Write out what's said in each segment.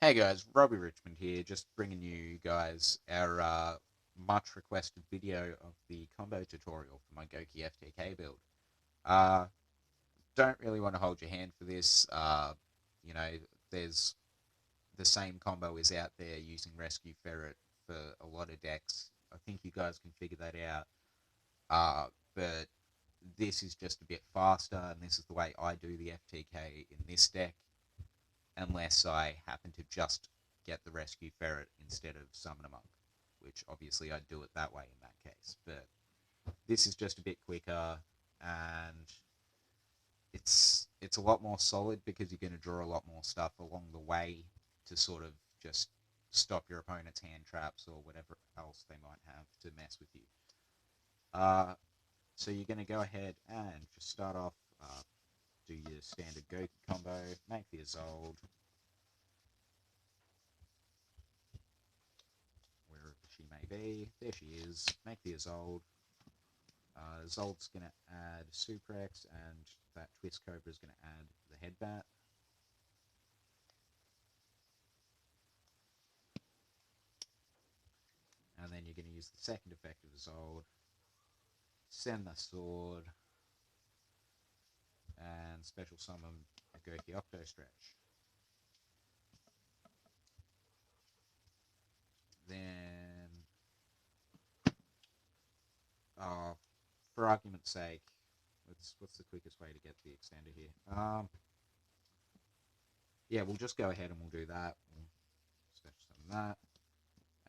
Hey guys, Robbie Richmond here, just bringing you guys our much requested video of the combo tutorial for my gouki FTK build. Uh, don't really want to hold your hand for this. You know, there's the same combo is out there using Rescue Ferret for a lot of decks. I think you guys can figure that out. But this is just a bit faster, and this is the way I do the FTK in this deck, unless I happen to just get the Rescue Ferret instead of Summon a Monk, which obviously I'd do it that way in that case. But this is just a bit quicker, and it's a lot more solid because you're going to draw a lot more stuff along the way to sort of just stop your opponent's hand traps or whatever else they might have to mess with you. Uh, so you're going to go ahead and just start off, do your standard Goku combo, make the Isolde, wherever she may be. There she is. Make the Isolde. Zolt's going to add Suprex, and that Twist Cobra is going to add the Headbat. And then you're going to use the second effect of Zold, send the sword, and special summon a Gouki Octo Stretch. Then, for argument's sake, what's the quickest way to get the extender here? Yeah, we'll just go ahead and we'll do that. We'll special summon that,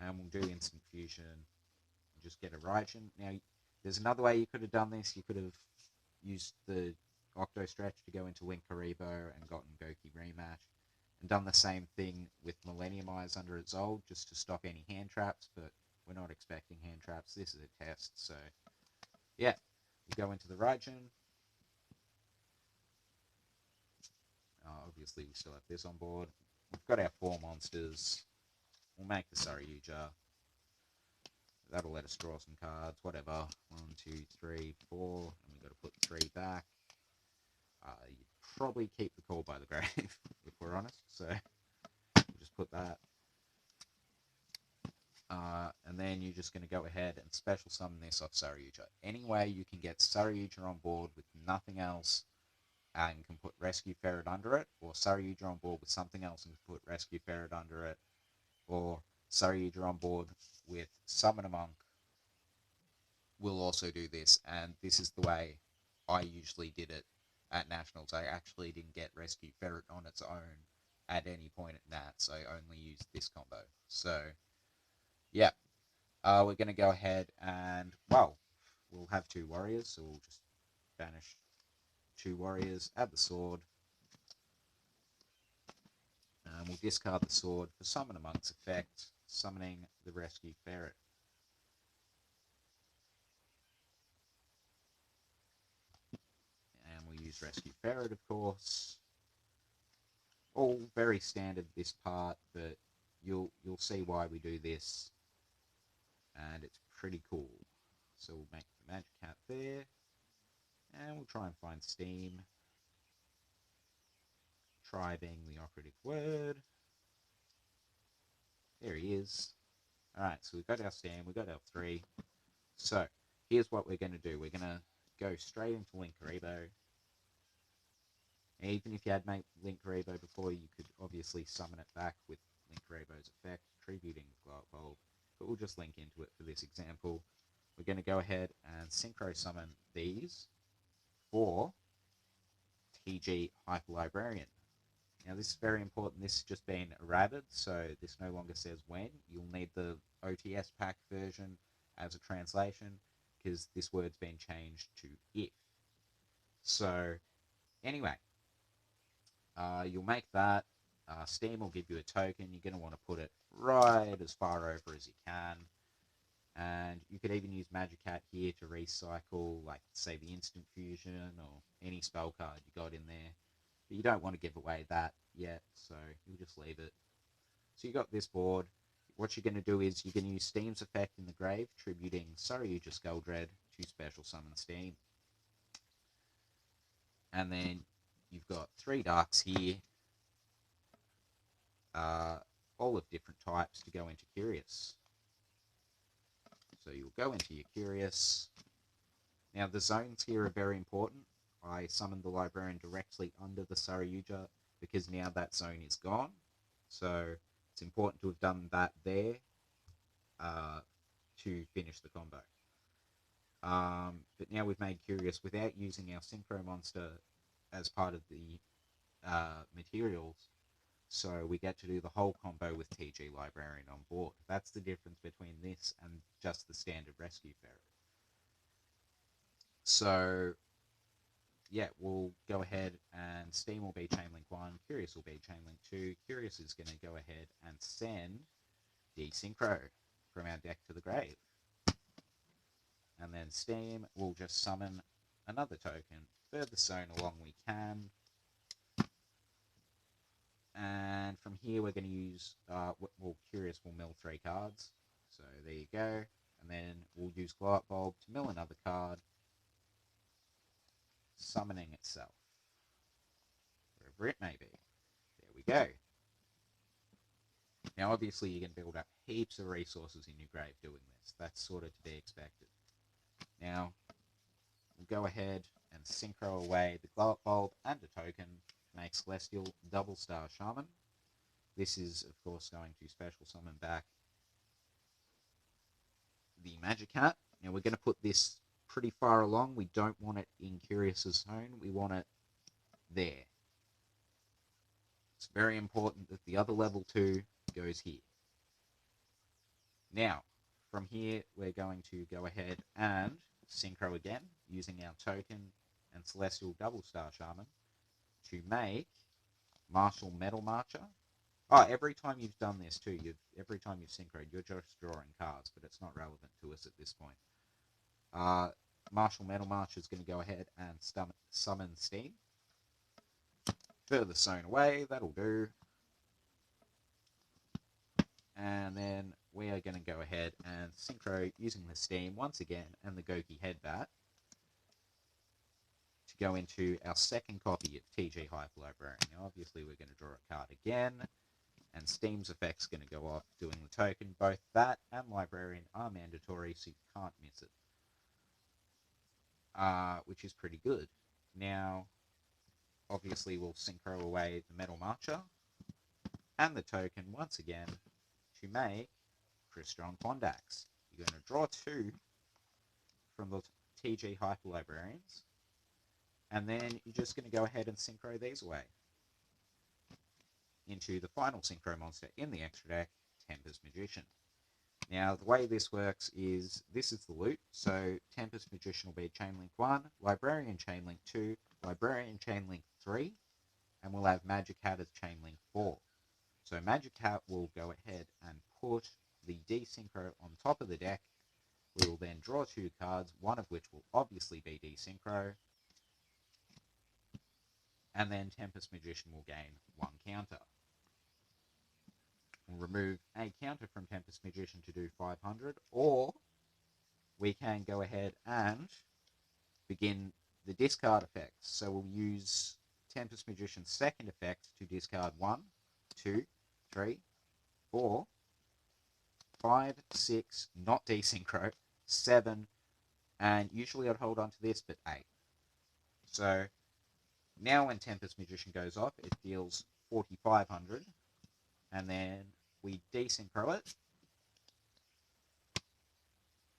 and we'll do instant fusion. And just get a Raijin. Now, there's another way you could have done this. You could have used the Octo Stretch to go into Link Karibo and gotten Gouki Rematch, and done the same thing with Millennium Eyes under its old, just to stop any hand traps, but we're not expecting hand traps. This is a test, so yeah. We go into the Raijin. Obviously, we still have this on board. We've got our 4 monsters. We'll make the Saryuja. That'll let us draw some cards, whatever. 1, 2, 3, 4, and we've got to put 3 back. You'd probably keep the Call by the Grave, if we're honest, so we'll just put that. And then you're just going to go ahead and special summon this off Saryuja. Any way you can get Saryuja on board with nothing else and can put Rescue Ferret under it, or Saryuja on board with something else and can put Rescue Ferret under it, or Saryuja on board with Summon a Monk, will also do this. And this is the way I usually did it at Nationals. I actually didn't get Rescue Ferret on its own at any point at Nats. I only used this combo. So, yeah. We're going to go ahead and, well, we'll have 2 warriors, so we'll just banish 2 warriors, add the sword, and we'll discard the sword for Summon a Monk's effect, summoning the Rescue Ferret. And we'll use Rescue Ferret, of course. All very standard this part, but you'll see why we do this, and it's pretty cool. So we'll make the Magic Hat there, and we'll try and find Steam. Try being the operative word. There he is. Alright, so we've got our Steam, we've got our 3. So, here's what we're going to do. We're going to go straight into Link Karibo. Even if you had made Link Karibo before, you could obviously summon it back with Link Karibo's effect, tributing the Glow Bulb. But we'll just link into it for this example. We're going to go ahead and synchro summon these for TG Hyper Librarian. Now this is very important. This has just been errated, so this no longer says when. You'll need the OTS pack version as a translation, because this word's been changed to if. So anyway, you'll make that. Steam will give you a token. You're going to want to put it right as far over as you can. And you could even use Magic Hat here to recycle, like, say, the Instant Fusion or any spell card you got in there. But you don't want to give away that yet, so you'll just leave it. So you got this board. What you're going to do is you're going to use Steam's effect in the grave, tributing Saryuja Skulldread to special summon Steam. And then you've got 3 darks here. all of different types to go into Curious. So you'll go into your Curious. Now the zones here are very important. I summoned the Librarian directly under the Saryuja because now that zone is gone. So it's important to have done that there to finish the combo. But now we've made Curious without using our Synchro Monster as part of the materials. So we get to do the whole combo with TG Librarian on board. That's the difference between this and just the standard Rescue Ferret. So yeah, we'll go ahead and Steam will be Chainlink 1, Curious will be Chainlink 2. Curious is going to go ahead and send Desynchro from our deck to the grave. And then Steam will just summon another token, further zone along we can. And from here we're going to use, Curious will mill 3 cards. So there you go. And then we'll use Glow Up Bulb to mill another card, summoning itself, wherever it may be. There we go. Now obviously you can build up heaps of resources in your grave doing this. That's sort of to be expected. Now we'll go ahead and synchro away the Glow Up Bulb and a token to make Celestial Double Star Shaman. This is of course going to special summon back the Magic Hat. Now we're going to put this pretty far along. We don't want it in Curious's zone. We want it there. It's very important that the other level 2 goes here. Now, from here, we're going to go ahead and synchro again, using our token and Celestial Double Star Shaman to make Martial Metal Marcher. Oh, every time you've done this too, every time you've synchroed, you're just drawing cards, but it's not relevant to us at this point. Martial Metal Marcher is going to go ahead and summon Steam. Further zone away, that'll do. And then we are going to go ahead and synchro using the Steam once again and the Gouki Headbat to go into our second copy of TG Hyper Librarian. Now obviously we're going to draw a card again, and Steam's effect's going to go off doing the token. Both that and Librarian are mandatory, so you can't miss it. Which is pretty good. Now, obviously we'll synchro away the Metal Marcher and the token once again to make Crystron Quandax. You're going to draw 2 from the TG Hyper Librarians, and then you're just going to go ahead and synchro these away into the final synchro monster in the extra deck, Tempest Magician. Now, the way this works is, this is the loot, so Tempest Magician will be Chainlink 1, Librarian Chainlink 2, Librarian Chainlink 3, and we'll have Magic Hat as Chainlink 4. So Magic Hat will go ahead and put the Desynchro on top of the deck. We will then draw 2 cards, one of which will obviously be Desynchro, and then Tempest Magician will gain 1 counter. We'll remove a counter from Tempest Magician to do 500, or we can go ahead and begin the discard effects. So we'll use Tempest Magician's second effect to discard 1, 2, 3, 4, 5, 6, not Desynchro, 7, and usually I'd hold on to this, but 8. So now when Tempest Magician goes off, it deals 4,500, and then we Desynchro it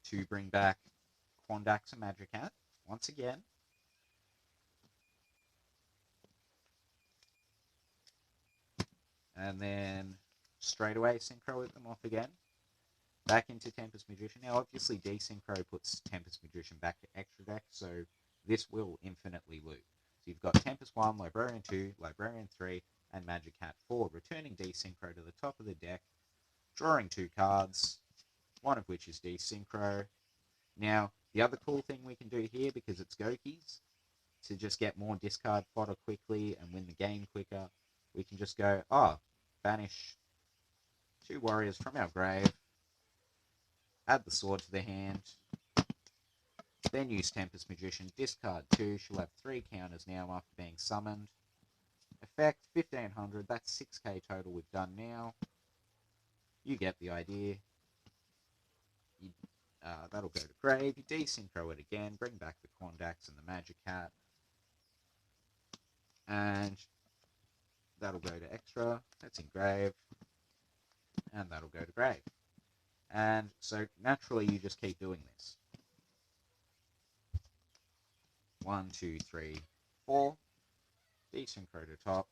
to bring back Quandax and Magic Hat once again. And then straight away synchro them off again. Back into Tempest Magician. Now obviously Desynchro puts Tempest Magician back to extra deck, so this will infinitely loop. So you've got Tempest 1, Librarian 2, Librarian 3, and Magic Hat 4, returning Desynchro to the top of the deck, drawing 2 cards, one of which is Desynchro. Now, the other cool thing we can do here, because it's Goukis, to just get more discard fodder quickly and win the game quicker, we can just go, banish 2 warriors from our grave, add the sword to the hand, then use Tempest Magician, discard 2, she'll have 3 counters now after being summoned, effect, 1500. That's 6k total we've done now. You get the idea. You, that'll go to grave. You desynchro it again, bring back the Quandax and the Magic Hat, and that'll go to extra. That's in grave, and that'll go to grave. And so naturally, you just keep doing this. 1, 2, 3, 4. Desynchro to top.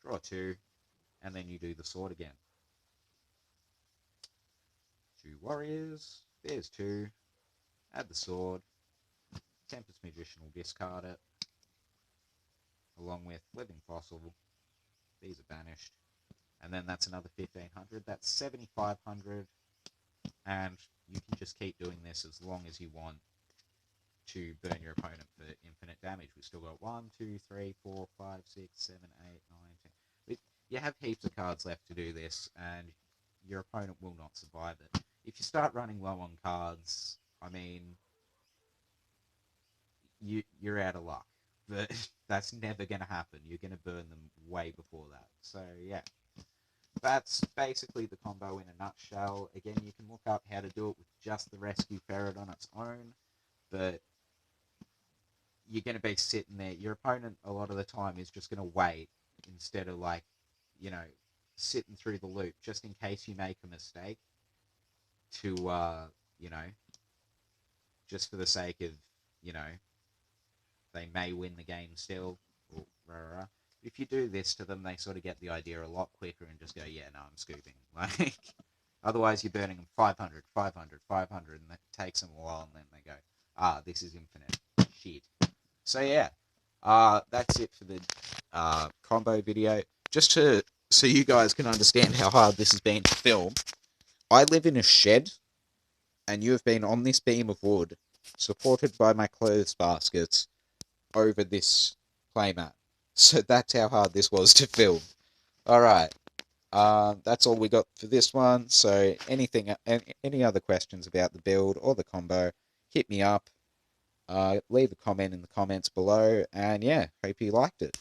Draw 2, and then you do the sword again. 2 warriors. There's 2. Add the sword. Tempest Magician will discard it, along with Living Fossil. These are banished. And then that's another 1500. That's 7500. And you can just keep doing this as long as you want to burn your opponent for infinite damage. We've still got 1, 2, 3, 4, 5, 6, 7, 8, 9, 10. You have heaps of cards left to do this, and your opponent will not survive it. If you start running low on cards, I mean, you're out of luck. But that's never going to happen. You're going to burn them way before that. So, yeah. That's basically the combo in a nutshell. Again, you can look up how to do it with just the Rescue Ferret on its own. But you're going to be sitting there. Your opponent, a lot of the time, is just going to wait instead of, like, you know, sitting through the loop just in case you make a mistake to, you know, just for the sake of, you know, they may win the game still. Or, if you do this to them, they sort of get the idea a lot quicker and just go, yeah, no, I'm scooping. Like, otherwise, you're burning them 500, 500, 500, and it takes them a while, and then they go, this is infinite. Shit. So, yeah, that's it for the combo video. Just so you guys can understand how hard this has been to film, I live in a shed, and you have been on this beam of wood, supported by my clothes baskets, over this playmat. So that's how hard this was to film. Alright, that's all we got for this one. So any other questions about the build or the combo, hit me up. Leave a comment in the comments below, and yeah, hope you liked it.